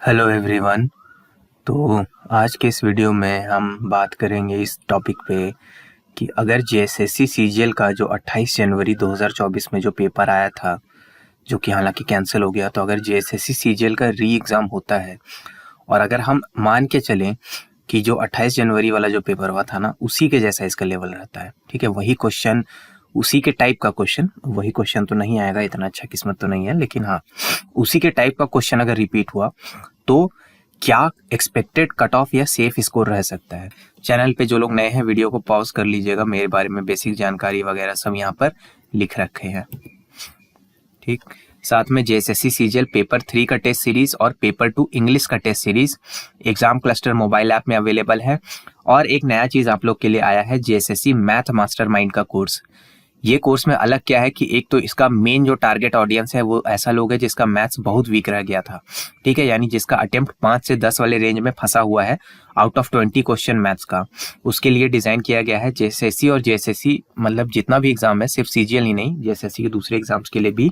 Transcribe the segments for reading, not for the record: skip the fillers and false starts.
Hello everyone. तो आज के इस वीडियो में हम बात करेंगे इस टॉपिक पे कि अगर जेएसएससी सीजीएल का जो 28 जनवरी 2024 में जो पेपर आया था, जो कि हालांकि कैंसिल हो गया, तो अगर जेएसएससी सीजीएल का री एग्ज़ाम होता है और अगर हम मान के चलें कि जो 28 जनवरी वाला जो पेपर हुआ था ना, उसी के जैसा इसका लेवल रहता है, ठीक है, वही क्वेश्चन, उसी के टाइप का क्वेश्चन, वही क्वेश्चन तो नहीं आएगा, इतना अच्छा किस्मत तो नहीं है, लेकिन हाँ, उसी के टाइप का क्वेश्चन अगर रिपीट हुआ तो क्या एक्सपेक्टेड कट ऑफ या सेफ स्कोर रह सकता है। चैनल पे जो लोग नए हैं वीडियो को पॉज कर लीजिएगा, मेरे बारे में बेसिक जानकारी वगैरह सब यहाँ पर लिख रखे हैं, ठीक। साथ में जेएसएससी सीजीएल पेपर 3 का टेस्ट सीरीज और पेपर 2 इंग्लिश का test series exam cluster mobile app में अवेलेबल है। और एक नया चीज आप लोग के लिए आया है, जेएसएससी मैथ मास्टरमाइंड का कोर्स। ये कोर्स में अलग क्या है कि एक तो इसका मेन जो टारगेट ऑडियंस है वो ऐसा लोग है जिसका मैथ्स बहुत वीक रह गया था, ठीक है, यानी जिसका अटेम्प्ट 5 से 10 वाले रेंज में फंसा हुआ है आउट ऑफ 20 क्वेश्चन मैथ्स का, उसके लिए डिजाइन किया गया है। जेएसएससी और जेएसएससी मतलब जितना भी एग्जाम है, सिर्फ सीजीएल ही नहीं, जेएसएससी के दूसरे एग्जाम्स के लिए भी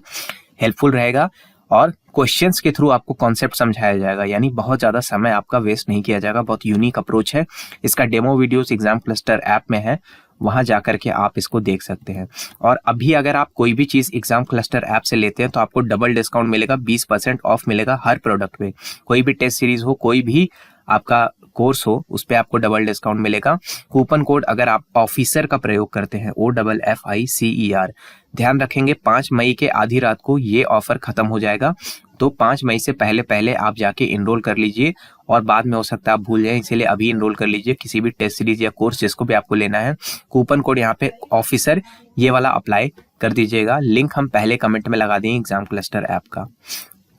हेल्पफुल रहेगा और क्वेश्चंस के थ्रू आपको कॉन्सेप्ट समझाया जाएगा, यानी बहुत ज़्यादा समय आपका वेस्ट नहीं किया जाएगा। बहुत यूनिक अप्रोच है। इसका demo videos exam cluster app में है, वहां जाकर के आप इसको देख सकते हैं। और अभी अगर आप कोई भी चीज़ एग्जाम क्लस्टर ऐप से लेते हैं तो आपको डबल डिस्काउंट मिलेगा, 20% ऑफ मिलेगा हर प्रोडक्ट पे। कोई भी टेस्ट सीरीज हो, कोई भी आपका कोर्स हो, उस पर आपको डबल डिस्काउंट मिलेगा। कूपन कोड अगर आप ऑफिसर का प्रयोग करते हैं, OFFICER, ध्यान रखेंगे 5 मई के आधी रात को ये ऑफर खत्म हो जाएगा, तो 5 मई से पहले पहले आप जाके इनरोल कर लीजिए और बाद में हो सकता है आप भूल जाएं, इसीलिए अभी इनरोल कर लीजिए किसी भी टेस्ट सीरीज या कोर्स जिसको भी आपको लेना है। कूपन कोड यहाँ पे ऑफिसर ये वाला अप्लाई कर दीजिएगा, लिंक हम पहले कमेंट में लगा देंगे एग्जाम क्लस्टर ऐप का।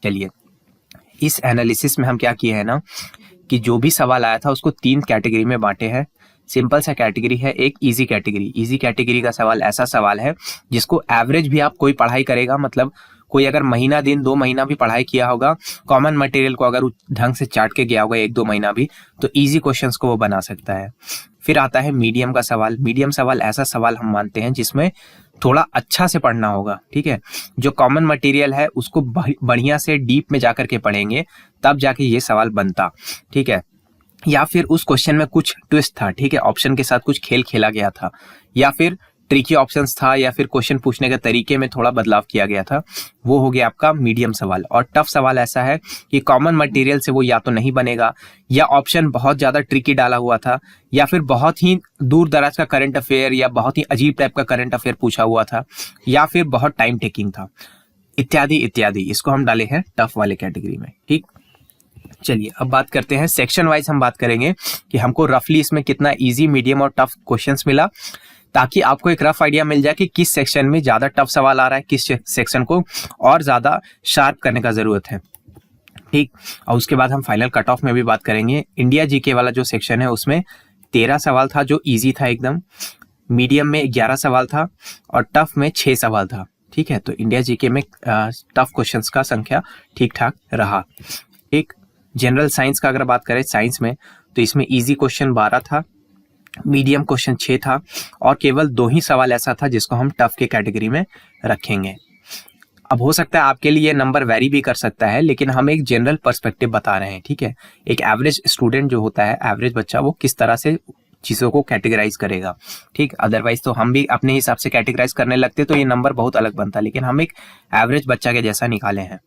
चलिए, इस एनालिसिस में हम क्या किए हैं ना कि जो भी सवाल आया था उसको 3 कैटेगरी में बांटे हैं। सिंपल सा कैटेगरी है, एक इजी कैटेगरी। इजी कैटेगरी का सवाल ऐसा सवाल है जिसको एवरेज भी आप कोई पढ़ाई करेगा, मतलब कोई अगर महीना दिन 2 महीना भी पढ़ाई किया होगा, कॉमन मटेरियल को अगर ढंग से चाट के गया होगा 1-2 महीना भी, तो इजी क्वेश्चंस को वो बना सकता है। फिर आता है मीडियम का सवाल। मीडियम सवाल ऐसा सवाल हम मानते हैं जिसमें थोड़ा अच्छा से पढ़ना होगा, ठीक है, जो कॉमन मटेरियल है उसको बढ़िया से डीप में जाकर के पढ़ेंगे, तब जाके ये सवाल बनता, ठीक है। या फिर उस क्वेश्चन में कुछ ट्विस्ट था, ठीक है, ऑप्शन के साथ कुछ खेल खेला गया था, या फिर ट्रिकी ऑप्शंस था, या फिर क्वेश्चन पूछने के तरीके में थोड़ा बदलाव किया गया था, वो हो गया आपका मीडियम सवाल। और टफ सवाल ऐसा है कि कॉमन मटेरियल से वो या तो नहीं बनेगा, या ऑप्शन बहुत ज्यादा ट्रिकी डाला हुआ था, या फिर बहुत ही दूर दराज का करंट अफेयर या बहुत ही अजीब टाइप का करंट अफेयर पूछा हुआ था, या फिर बहुत टाइम टेकिंग था, इत्यादि इत्यादि। इसको हम डाले हैं टफ वाले कैटेगरी में, ठीक। चलिए अब बात करते हैं सेक्शन वाइज। हम बात करेंगे कि हमको रफली इसमें कितना इजी, मीडियम और टफ क्वेश्चंस मिला, ताकि आपको एक रफ आइडिया मिल जाए कि किस सेक्शन में ज्यादा टफ सवाल आ रहा है, किस सेक्शन को और ज्यादा शार्प करने का जरूरत है, ठीक। और उसके बाद हम फाइनल कट ऑफ में भी बात करेंगे। इंडिया जीके वाला जो सेक्शन है उसमें 13 सवाल था जो इजी था एकदम, मीडियम में 11 सवाल था और टफ में 6 सवाल था, ठीक है। तो इंडिया जीके में टफ क्वेश्चंस का संख्या ठीक ठाक रहा, ठीक। जनरल साइंस का अगर बात करें साइंस में, तो इसमें इजी क्वेश्चन 12 था, मीडियम क्वेश्चन 6 था और केवल 2 ही सवाल ऐसा था जिसको हम टफ के कैटेगरी में रखेंगे। अब हो सकता है आपके लिए ये नंबर वेरी भी कर सकता है, लेकिन हम एक जनरल पर्सपेक्टिव बता रहे हैं, ठीक है। एक एवरेज स्टूडेंट जो होता है, एवरेज बच्चा, वो किस तरह से चीजों को कैटेगराइज करेगा, ठीक। अदरवाइज तो हम भी अपने हिसाब से कैटेगराइज करने लगते तो ये नंबर बहुत अलग बनता, लेकिन हम एक एवरेज बच्चा के जैसा निकाले हैं।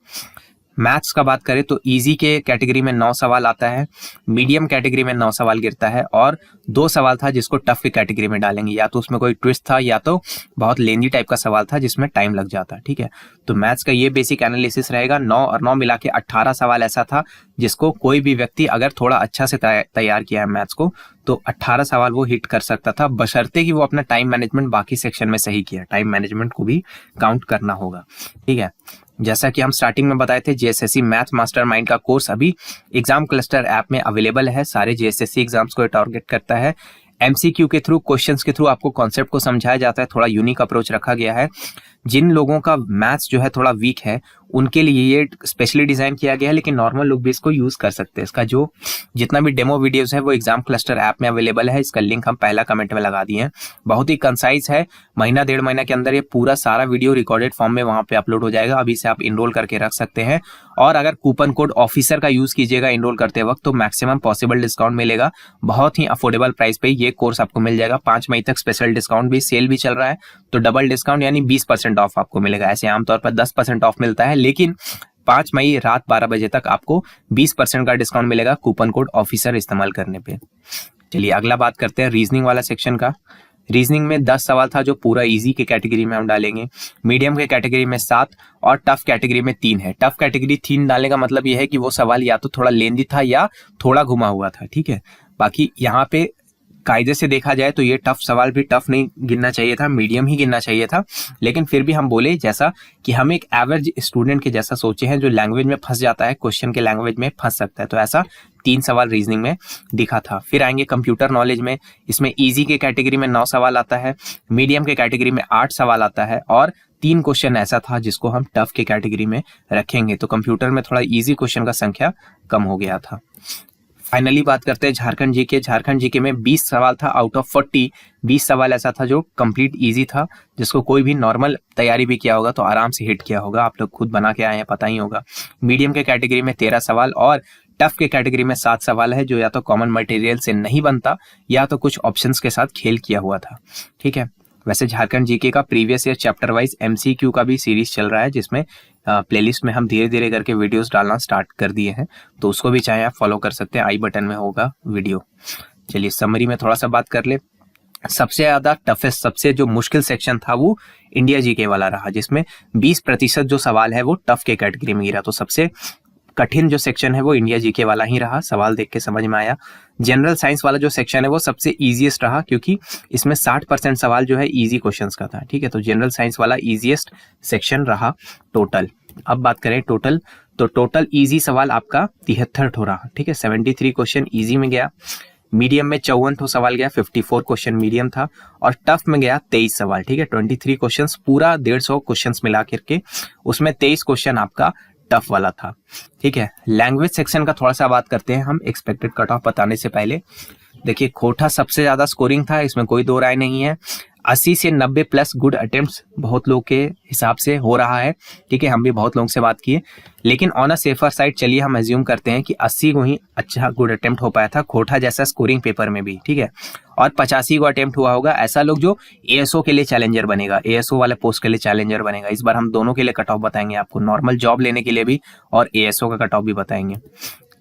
मैथ्स का बात करें तो इजी के कैटेगरी में 9 सवाल आता है, मीडियम कैटेगरी में 9 सवाल गिरता है और 2 सवाल था जिसको टफ की कैटेगरी में डालेंगे, या तो उसमें कोई ट्विस्ट था या तो बहुत लेंदी टाइप का सवाल था जिसमें टाइम लग जाता, ठीक है। तो मैथ्स का ये बेसिक एनालिसिस रहेगा। 9 और 9 मिला के 18 सवाल ऐसा था जिसको कोई भी व्यक्ति अगर थोड़ा अच्छा से तैयार किया है मैथ्स को, तो 18 सवाल वो हिट कर सकता था, बशर्ते कि वो अपना टाइम मैनेजमेंट बाकी सेक्शन में सही किया। टाइम मैनेजमेंट को भी काउंट करना होगा, ठीक है। जैसा कि हम स्टार्टिंग में बताए थे, जेएसएससी मैथ मास्टरमाइंड का कोर्स अभी एग्जाम क्लस्टर ऐप में अवेलेबल है। सारे जेएसएससी एग्जाम्स को टारगेट करता है। एमसीक्यू के थ्रू, क्वेश्चंस के थ्रू आपको कॉन्सेप्ट को समझाया जाता है, थोड़ा यूनिक अप्रोच रखा गया है। जिन लोगों का मैथ्स जो है थोड़ा वीक है उनके लिए ये स्पेशली डिजाइन किया गया है, लेकिन नॉर्मल लोग भी इसको यूज कर सकते हैं। इसका जो जितना भी डेमो वीडियोस है वो एग्जाम क्लस्टर ऐप में अवेलेबल है, इसका लिंक हम पहला कमेंट में लगा दिए हैं। बहुत ही कंसाइज है, महीना 1.5 महीना के अंदर ये पूरा सारा वीडियो रिकॉर्डेड फॉर्म में वहां पे अपलोड हो जाएगा। अभी से आप इनरोल करके रख सकते हैं, और अगर कूपन कोड ऑफिसर का यूज कीजिएगा इनरोल करते वक्त तो मैक्सिमम पॉसिबल डिस्काउंट मिलेगा। बहुत ही अफोर्डेबल प्राइस पे ये कोर्स आपको मिल जाएगा। 5 मई तक स्पेशल डिस्काउंट भी, सेल भी चल रहा है, तो डबल डिस्काउंट यानी 20% ऑफ आपको मिलेगा। ऐसे आमतौर पर 10% ऑफ मिलता है, लेकिन 5 मई रात 12 बजे तक आपको 20% का डिस्काउंट मिलेगा कूपन कोड ऑफिसर इस्तेमाल करने पे। चलिए अगला बात करते हैं रीजनिंग वाला सेक्शन का। रीजनिंग में 10 सवाल था जो पूरा इजी के कैटेगरी में हम डालेंगे, मीडियम के कैटेगरी में 7 और टफ कैटेगरी में 3 है। टफ कैटेगरी 3 डालने का मतलब यह है कि वो सवाल या तो थोड़ा लेंदी था या थोड़ा घुमा हुआ था, ठीक है। बाकी यहाँ पे कायदे से देखा जाए तो ये टफ सवाल भी टफ नहीं गिनना चाहिए था, मीडियम ही गिनना चाहिए था, लेकिन फिर भी हम बोले जैसा कि हम एक एवरेज स्टूडेंट के जैसा सोचे हैं, जो लैंग्वेज में फंस जाता है, क्वेश्चन के लैंग्वेज में फंस सकता है, तो ऐसा 3 सवाल रीजनिंग में दिखा था। फिर आएंगे कंप्यूटर नॉलेज में, इसमें इजी के कैटेगरी में 9 सवाल आता है, मीडियम के कैटेगरी में 8 सवाल आता है, और 3 क्वेश्चन ऐसा था जिसको हम टफ के कैटेगरी में रखेंगे। तो कंप्यूटर में थोड़ा इजी क्वेश्चन का संख्या कम हो गया था। फाइनली बात करते हैं झारखंड जीके। झारखंड जीके में 20 सवाल था आउट ऑफ 40। 20 सवाल ऐसा था जो कंप्लीट इजी था, जिसको कोई भी नॉर्मल तैयारी भी किया होगा तो आराम से हिट किया होगा। आप लोग खुद बना के आए हैं, पता ही होगा। मीडियम के कैटेगरी में 13 सवाल और टफ के कैटेगरी में 7 सवाल है, जो या तो कॉमन मटेरियल से नहीं बनता या तो कुछ ऑप्शंस के साथ खेल किया हुआ था, ठीक है। वैसे झारखंड जीके का previous year chapter wise MCQ का भी सीरीज चल रहा है, जिसमें प्लेलिस्ट में हम धीरे धीरे करके वीडियोस डालना स्टार्ट कर दिए हैं, तो उसको भी चाहे आप फॉलो कर सकते हैं, आई बटन में होगा वीडियो। चलिए समरी में थोड़ा सा बात कर ले। सबसे ज्यादा टफेस्ट, सबसे जो मुश्किल सेक्शन था वो इंडिया जीके वाला रहा, जिसमें 20% जो सवाल है वो टफ के कैटेगरी में गिरा। तो सबसे कठिन जो सेक्शन है वो इंडिया जीके वाला ही रहा, सवाल देख के समझ में आया। जनरल साइंस वाला जो सेक्शन है वो सबसे इजीएस्ट रहा, क्योंकि इसमें 60% सवाल जो है इजी क्वेश्चंस का था, ठीक है। तो जनरल साइंस वाला इजीएस्ट सेक्शन रहा टोटल। अब बात करें टोटल, तो टोटल इजी सवाल आपका 73 रहा, ठीक है। 73 क्वेश्चन इजी में गया। मीडियम में 54 सवाल गया, 54 क्वेश्चन मीडियम था, और टफ में गया 23 सवाल, ठीक है। 23 क्वेश्चन, पूरा 150 क्वेश्चन मिला करके उसमें 23 क्वेश्चन आपका टफ वाला था, ठीक है। लैंग्वेज सेक्शन का थोड़ा सा बात करते हैं हम एक्सपेक्टेड कट ऑफ बताने से पहले। देखिए खोटा सबसे ज्यादा स्कोरिंग था, इसमें कोई दो राय नहीं है। 80 से 90 प्लस गुड अटेम्प्ट्स बहुत लोग के हिसाब से हो रहा है, ठीक है। हम भी बहुत लोगों से बात किए, लेकिन ऑन अ सेफर साइड चलिए हम एज्यूम करते हैं कि 80 को ही अच्छा गुड अटेम्प्ट हो पाया था, खोटा जैसा स्कोरिंग पेपर में भी, ठीक है। और 85 को अटेम्प्ट हुआ होगा ऐसा लोग जो एएसओ के लिए चैलेंजर बनेगा, एएसओ वाले पोस्ट के लिए चैलेंजर बनेगा। इस बार हम दोनों के लिए कट ऑफ बताएंगे आपको, नॉर्मल जॉब लेने के लिए भी और एएसओ का कट ऑफ भी बताएंगे।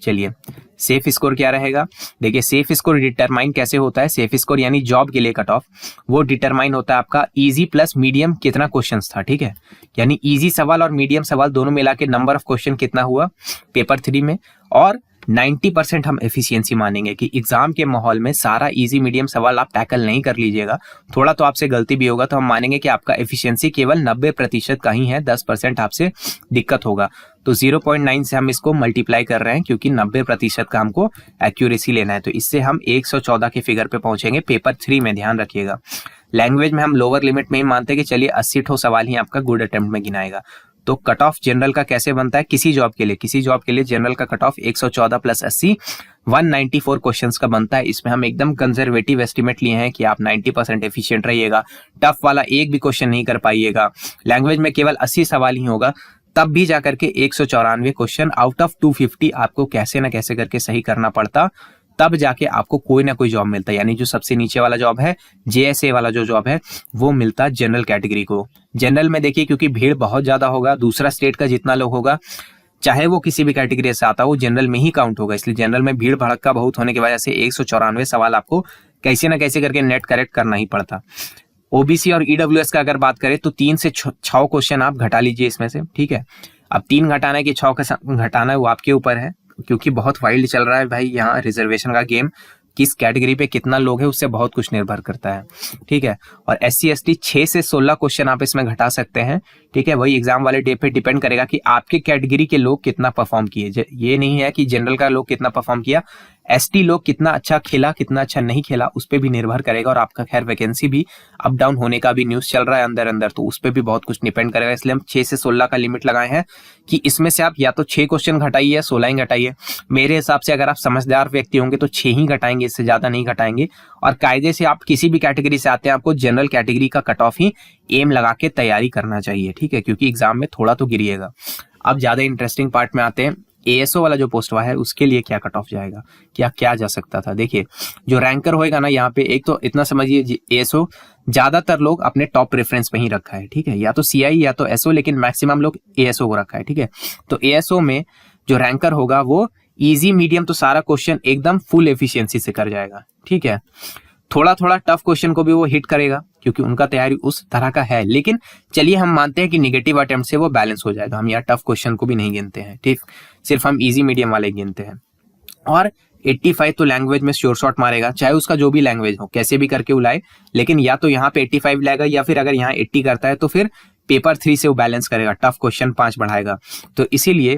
चलिए सेफ स्कोर क्या रहेगा। देखिए सेफ स्कोर डिटरमाइन कैसे होता है। सेफ स्कोर यानी जॉब के लिए कट ऑफ, वो डिटरमाइन होता है आपका इजी प्लस मीडियम कितना क्वेश्चंस था, ठीक है। यानी इजी सवाल और मीडियम सवाल दोनों मिला के नंबर ऑफ क्वेश्चन कितना हुआ पेपर 3 में, और 90% हम एफिशिएंसी मानेंगे कि एग्जाम के माहौल में सारा इजी मीडियम सवाल आप टैकल नहीं कर लीजिएगा, थोड़ा तो आपसे गलती भी होगा, तो हम मानेंगे कि आपका एफिशिएंसी केवल 90% का ही है, 10% आपसे दिक्कत होगा। तो 0.9 से हम इसको मल्टीप्लाई कर रहे हैं, क्योंकि 90% का हमको एक्यूरेसी लेना है। तो इससे हम 114 के फिगर पे पहुंचेंगे पेपर 3 में, ध्यान रखिएगा। लैंग्वेज में हम लोअर लिमिट में ही मानते हैं कि चलिए 80 सवाल ही आपका गुड अटेम्प्ट में गिनाएगा। तो कट ऑफ जनरल का कैसे बनता है, किसी जॉब के लिए जनरल का कट ऑफ 114 प्लस 80 194 क्वेश्चंस का बनता है। इसमें हम एकदम कंजर्वेटिव एस्टिमेट लिए हैं कि आप 90% एफिशिएंट रहिएगा, टफ वाला एक भी क्वेश्चन नहीं कर पाइएगा। लैंग्वेज में केवल 80 सवाल ही होगा, तब भी जाकर के 194 क्वेश्चन आउट ऑफ 250 आपको कैसे ना कैसे करके सही करना पड़ता, तब जाके आपको कोई ना कोई जॉब मिलता है। यानी जो सबसे नीचे वाला जॉब है, जेएसए वाला जो जॉब है, वो मिलता जनरल कैटेगरी को। जनरल में देखिए क्योंकि भीड़ बहुत ज्यादा होगा, दूसरा स्टेट का जितना लोग होगा, चाहे वो किसी भी कैटेगरी से आता हो, जनरल में ही काउंट होगा। इसलिए जनरल में भीड़ भड़का बहुत होने की वजह से 194 सवाल आपको कैसे ना कैसे करके नेट करेक्ट करना ही पड़ता। ओबीसी और ईडब्ल्यूएस का अगर बात करें तो 3 से 6 क्वेश्चन आप घटा लीजिए इसमें से, ठीक है। अब 3 घटाना है कि 6 घटाना है वो आपके ऊपर है, क्योंकि बहुत वाइल्ड चल रहा है भाई यहाँ रिजर्वेशन का गेम, किस कैटेगरी पे कितना लोग है उससे बहुत कुछ निर्भर करता है, ठीक है। और SC ST 6 से 16 क्वेश्चन आप इसमें घटा सकते हैं, ठीक है। वही एग्जाम वाले डे पे डिपेंड करेगा कि आपके कैटेगरी के लोग कितना परफॉर्म किए। ये नहीं है कि जनरल का लोग कितना परफॉर्म किया, एसटी लोग कितना अच्छा खेला कितना अच्छा नहीं खेला उस पर भी निर्भर करेगा, और आपका खैर वैकेंसी भी अप डाउन होने का भी न्यूज़ चल रहा है अंदर अंदर, तो उस पर भी बहुत कुछ डिपेंड करेगा। इसलिए हम 6 से 16 का लिमिट लगाए हैं कि इसमें से आप या तो 6 क्वेश्चन घटाइए या 16 ही घटाइए। मेरे हिसाब से अगर आप समझदार व्यक्ति होंगे तो 6 ही घटाएंगे, इससे ज़्यादा नहीं घटाएंगे। और कायदे से आप किसी भी कैटेगरी से आते हैं आपको जनरल कैटेगरी का कट ऑफ ही एम लगा के तैयारी करना चाहिए, ठीक है, क्योंकि एग्जाम में थोड़ा तो गिरिएगा। अब ज़्यादा इंटरेस्टिंग पार्ट में आते हैं, एएसओ वाला जो पोस्ट हुआ है उसके लिए क्या कट ऑफ जाएगा, क्या जा सकता था। देखिए जो रैंकर होएगा ना, यहाँ पे एक तो इतना समझिए, एएसओ ज्यादातर लोग अपने टॉप प्रेफरेंस पे ही रखा है, ठीक है, या तो सीआई या तो एसओ, लेकिन मैक्सिमम लोग एएसओ को रखा है, ठीक है। तो एएसओ में जो रैंकर होगा वो इजी मीडियम तो सारा क्वेश्चन एकदम फुल एफिशिएंसी से कर जाएगा, ठीक है। थोड़ा थोड़ा टफ क्वेश्चन को भी वो हिट करेगा क्योंकि उनका तैयारी उस तरह का है, लेकिन चलिए हम मानते हैं कि निगेटिव अटेम्प्ट से वो बैलेंस हो जाएगा, हम यहाँ टफ क्वेश्चन को भी नहीं गिनते हैं, ठीक, सिर्फ हम इजी मीडियम वाले गिनते हैं। और 85 तो लैंग्वेज में श्योर शॉट मारेगा, चाहे उसका जो भी लैंग्वेज हो, कैसे भी करके उलाए, लेकिन या तो यहाँ पे 85 लाएगा या फिर अगर यहाँ 80 करता है तो फिर पेपर 3 से वो बैलेंस करेगा, टफ क्वेश्चन 5 बढ़ाएगा। तो इसीलिए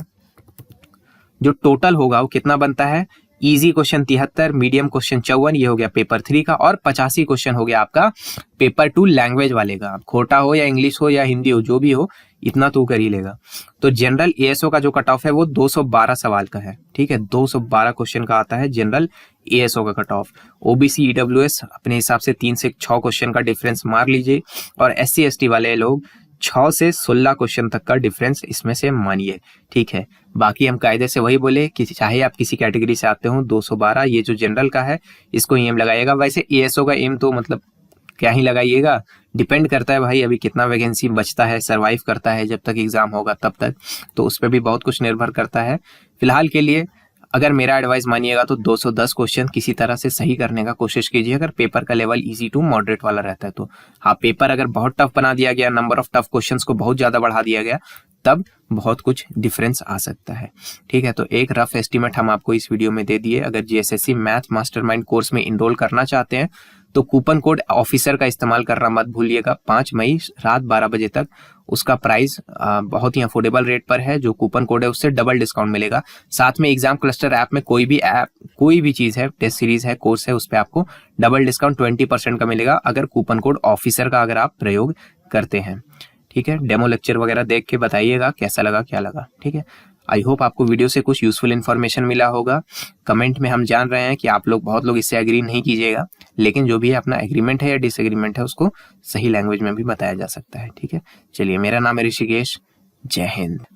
जो टोटल होगा वो कितना बनता है, इजी क्वेश्चन 73, मीडियम क्वेश्चन 54, ये हो गया पेपर 3 का, और 85 क्वेश्चन हो गया आपका पेपर 2 लैंग्वेज वाले का। खोटा हो या इंग्लिश हो या हिंदी हो, जो भी हो इतना तो कर ही लेगा। तो जनरल एएसओ का जो कट ऑफ है वो 212 सवाल का है, ठीक है, 212 क्वेश्चन का आता है जनरल एएसओ का कट ऑफ। ओबीसी ईडब्ल्यूएस अपने हिसाब से 3 से 6 क्वेश्चन का डिफरेंस मार लीजिए, और एससी एसटी वाले लोग 6 से 16 क्वेश्चन तक का डिफरेंस इसमें से मानिए, ठीक है। बाकी हम कायदे से वही बोले कि चाहे आप किसी कैटेगरी से आते हो, 212 ये जो जनरल का है इसको एम लगाइएगा। वैसे एएसओ का एम तो मतलब क्या ही लगाइएगा, डिपेंड करता है भाई अभी कितना वैकेंसी बचता है, सरवाइव करता है जब तक एग्जाम होगा तब तक, तो उस पर भी बहुत कुछ निर्भर करता है। फिलहाल के लिए अगर मेरा एडवाइस मानिएगा तो 210 क्वेश्चन किसी तरह से सही करने का कोशिश कीजिए, अगर पेपर का लेवल इजी टू मॉडरेट वाला रहता है तो। हाँ, पेपर अगर बहुत टफ बना दिया गया, नंबर ऑफ टफ क्वेश्चंस को बहुत ज्यादा बढ़ा दिया गया, तब बहुत कुछ डिफरेंस आ सकता है, ठीक है। तो एक रफ एस्टीमेट हम आपको इस वीडियो में दे दिए। अगर जीएसएससी मैथ मास्टरमाइंड कोर्स में इनरोल करना चाहते हैं तो कूपन कोड ऑफिसर का इस्तेमाल करना मत भूलिएगा। 5 मई रात 12 बजे तक उसका प्राइस बहुत ही अफोर्डेबल रेट पर है। जो कूपन कोड है उससे डबल डिस्काउंट मिलेगा। साथ में एग्जाम क्लस्टर ऐप में कोई भी चीज है, टेस्ट सीरीज है, कोर्स है, उस पर आपको डबल डिस्काउंट 20% का मिलेगा अगर कूपन कोड ऑफिसर का अगर आप प्रयोग करते हैं, ठीक है। डेमो लेक्चर वगैरह देख के बताइएगा कैसा लगा, क्या लगा, ठीक है। आई होप आपको वीडियो से कुछ यूजफुल इन्फॉर्मेशन मिला होगा। कमेंट में हम जान रहे हैं कि आप लोग बहुत लोग इससे एग्री नहीं कीजिएगा, लेकिन जो भी है अपना एग्रीमेंट है या डिसएग्रीमेंट है उसको सही लैंग्वेज में भी बताया जा सकता है, ठीक है। चलिए, मेरा नाम है ऋषिकेश। जय हिंद।